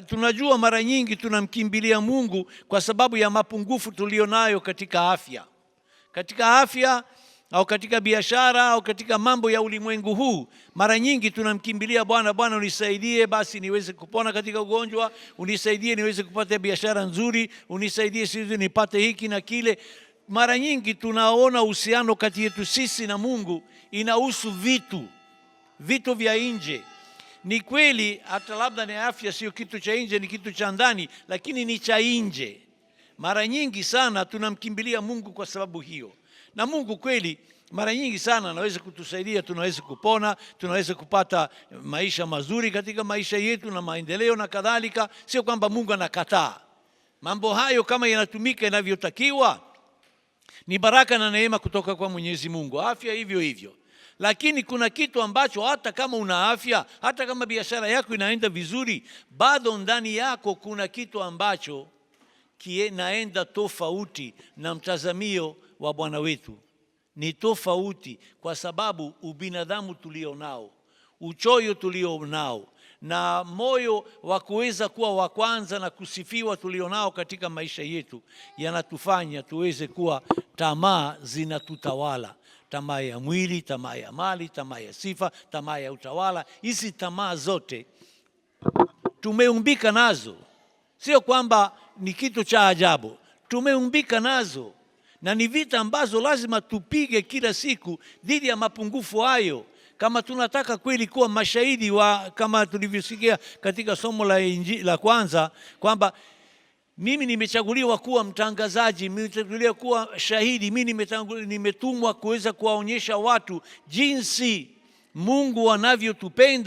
Tunajua mara nyingi tunamkimbilia Mungu kwa sababu ya mapungufu tulionayo katika afya au katika biashara au katika mambo ya ulimwengu huu. Mara nyingi tunamkimbilia Bwana, Bwana unisaidie basi niweze kupona katika ugonjwa, unisaidie niweze kupata biashara nzuri, unisaidie sisi nipate hiki na kile. Mara nyingi tunaona uhusiano kati yetu sisi na Mungu inahusu vitu vya nje. Ni kweli hata labda ni afya sio kitu cha nje, ni kitu cha ndani, lakini ni cha nje. Mara nyingi sana tunamkimbilia Mungu kwa sababu hiyo. Na Mungu kweli mara nyingi sana anaweza kutusaidia, tunaweza kupona, tunaweza kupata maisha mazuri katika maisha yetu na maendeleo na kadhalika. Sio kwamba Mungu anakataa. Mambo hayo kama yanatumika inavyotakiwa ni baraka na neema kutoka kwa Mwenyezi Mungu. Afya hivyo hivyo. Lakini kuna kitu ambacho hata kama una afya, hata kama biashara yako inaenda vizuri, bado ndani yako kuna kitu ambacho kinaenda tofauti na mtazamio wa Bwana wetu. Ni tofauti kwa sababu ubinadamu tulionao, uchoyo tulionao, na moyo wa kuweza kuwa wa kwanza na kusifiwa tulionao katika maisha yetu yanatufanya tuweze kuwa tamaa zinatutawala. Tamaa ya mwili, tamaa ya mali, tamaa ya sifa, tamaa ya utawala. Hizi tamaa zote tumeumbika nazo. Sio kwamba ni kitu cha ajabu. Tumeumbika nazo. Na ni vita ambazo lazima tupige kila siku dhidi ya mapungufu hayo. Kama tunataka kweli kuwa mashahidi kama tulivyosikia katika somo la kwanza kwamba mimi nimechaguliwa kuwa mtangazaji, nimechaguliwa kuwa shahidi, mimi nimetumwa kuweza kuwaonyesha watu jinsi Mungu anavyotupenda.